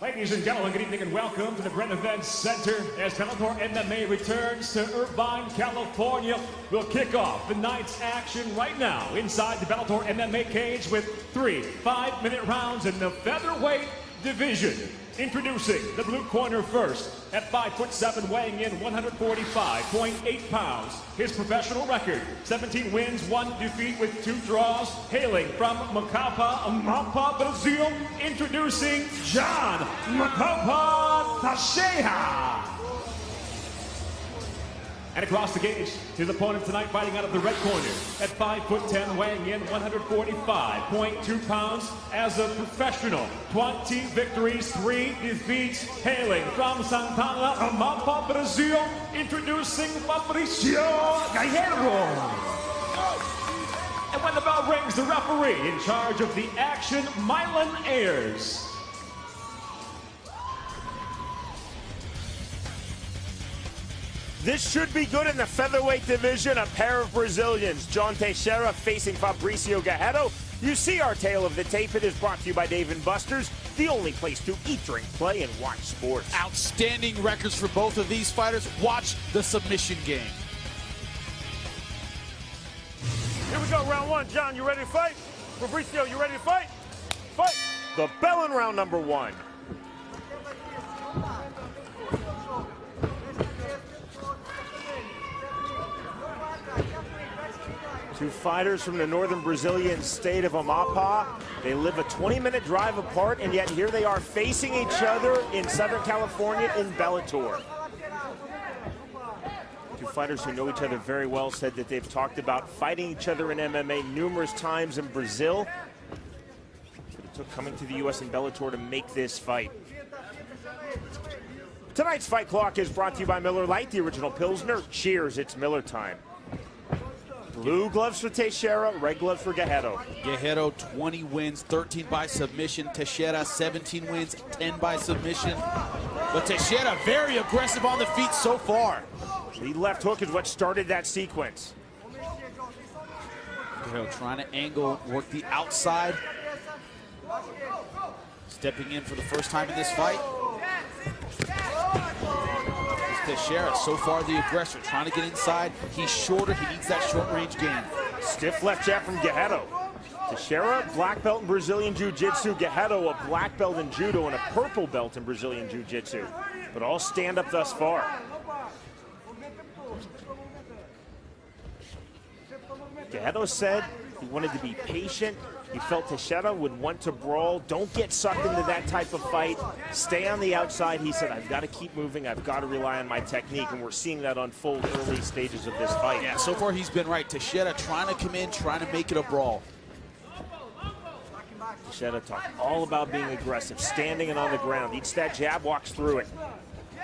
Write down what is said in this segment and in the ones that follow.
Ladies and gentlemen, good evening and welcome to the Brent Events Center as Bellator MMA returns to Irvine, California. We'll kick off the night's action right now inside the Bellator MMA cage with 3 5-minute rounds in the featherweight division. Introducing the blue corner first, at 5'7", weighing in 145.8 pounds. His professional record, 17 wins, 1 defeat with 2 draws. Hailing from Macapá, Amapaenses, Brazil, introducing John Macapá Teixeira. And across the cage, his opponent tonight fighting out of the red corner at 5'10", weighing in 145.2 pounds as a professional. 20 victories, 3 defeats, hailing from Santana, Amapaenses, Brazil, introducing Fabrício, Guerreiro. And when the bell rings, the referee in charge of the action, Mylan Ayers. This should be good in the featherweight division. A pair of Brazilians, John Teixeira facing Fabrício Guerreiro. You see our tale of the tape. It is brought to you by Dave & Buster's, the only place to eat, drink, play, and watch sports. Outstanding records for both of these fighters. Watch the submission game. Here we go, round 1. John, you ready to fight? Fabrício, you ready to fight? Fight! The bell in round number 1. Two fighters from the northern Brazilian state of Amapá. They live a 20-minute drive apart, and yet here they are facing each other in Southern California in Bellator. Two fighters who know each other very well said that they've talked about fighting each other in MMA numerous times in Brazil. It took coming to the U.S. and Bellator to make this fight. Tonight's fight clock is brought to you by Miller Lite, the original Pilsner. Cheers, it's Miller time. Blue gloves for Teixeira, red gloves for Guerreiro. Guerreiro, 20 wins, 13 by submission. Teixeira, 17 wins, 10 by submission. But Teixeira very aggressive on the feet so far. The left hook is what started that sequence. Guerreiro trying to angle, work the outside. Stepping in for the first time in this fight. Teixeira, so far the aggressor, trying to get inside. He's shorter, he needs that short-range game. Stiff left jab from Guerreiro. Teixeira, black belt in Brazilian Jiu-Jitsu. Guerreiro, a black belt in Judo and a purple belt in Brazilian Jiu-Jitsu. But all stand up thus far. Guerreiro said he wanted to be patient. He felt Teixeira would want to brawl. Don't get sucked into that type of fight. Stay on the outside. He said, I've got to keep moving. I've got to rely on my technique. And we're seeing that unfold early stages of this fight. Yeah, so far he's been right. Teixeira trying to come in, trying to make it a brawl. Teixeira talked all about being aggressive, standing and on the ground. Eats that jab, walks through it.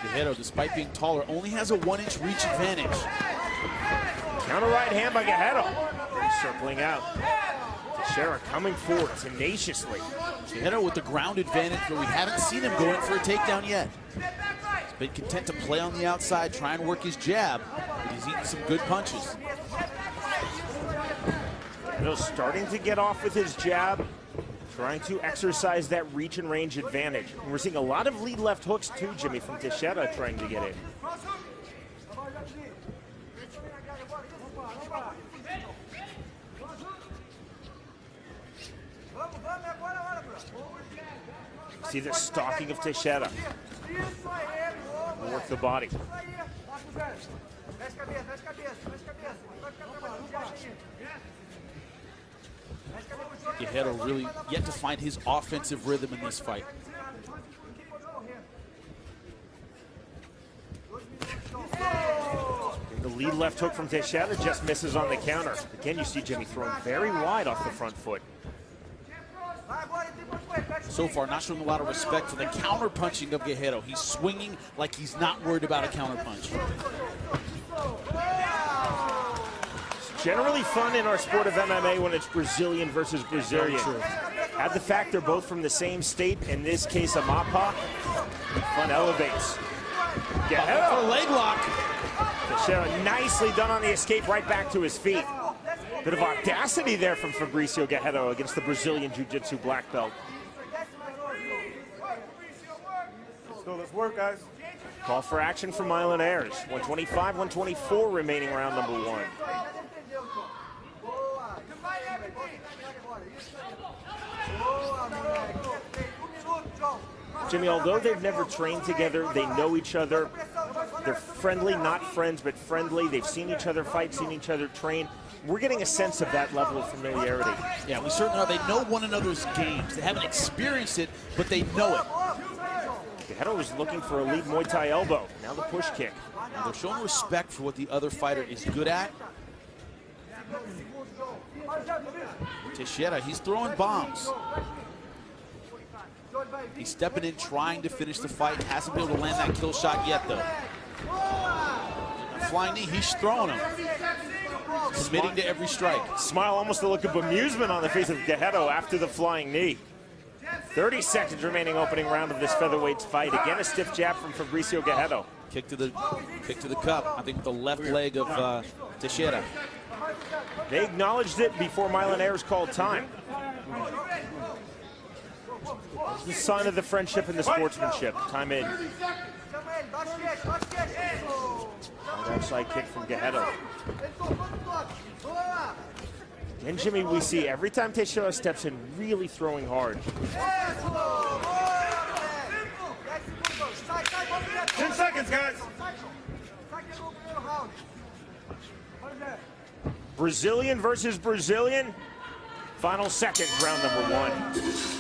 Guerreiro, despite being taller, only has a 1-inch reach advantage. Counter right hand by Guerreiro. He's circling out. Teixeira coming forward tenaciously. Guerreiro with the ground advantage, but we haven't seen him go in for a takedown yet. He's been content to play on the outside, try and work his jab, but he's eating some good punches. Guerreiro's starting to get off with his jab, trying to exercise that reach and range advantage. And we're seeing a lot of lead left hooks too, Jimmy, from Teixeira trying to get in. See the stalking of Teixeira. Work the body. Guerreiro really yet to find his offensive rhythm in this fight. The lead left hook from Teixeira just misses on the counter. Again, you see Jimmy throwing very wide off the front foot. So far, not showing a lot of respect for the counter punching of Guerreiro. He's swinging like he's not worried about a counter punch. It's generally fun in our sport of MMA when it's Brazilian versus Brazilian. Add the fact they're both from the same state, in this case, Amapá. Fun elevates. Guerreiro for a leg lock. Teixeira nicely done on the escape, right back to his feet. Bit of audacity there from Fabrício Guerreiro against the Brazilian Jiu-Jitsu black belt. go. Let's work, guys. Call for action from Amapaenses. 125, 124 remaining round number 1. Jimmy, although they've never trained together, they know each other. They're friendly, not friends, but friendly. They've seen each other fight, seen each other train. We're getting a sense of that level of familiarity. Yeah, we certainly are. They know one another's games. They haven't experienced it, but they know it. Guerreiro was looking for a lead Muay Thai elbow. Now the push kick. And they're showing respect for what the other fighter is good at. Teixeira, he's throwing bombs. He's stepping in, trying to finish the fight. Hasn't been able to land that kill shot yet, though. Flying knee, he's throwing him. Committing to every strike. Smile, almost a look of amusement on the face of Guerreiro after the flying knee. 30 seconds remaining opening round of this featherweight fight. Again, a stiff jab from Fabrício Guerreiro. Kick to the cup, I think with the left leg of Teixeira. They acknowledged it before Amapaenses called time. It's the sign of the friendship and the sportsmanship. Time in. Outside kick from Guerreiro. And Jimmy, we see every time Teixeira steps in, really throwing hard. 10 seconds, guys. Brazilian versus Brazilian. Final seconds, round number 1.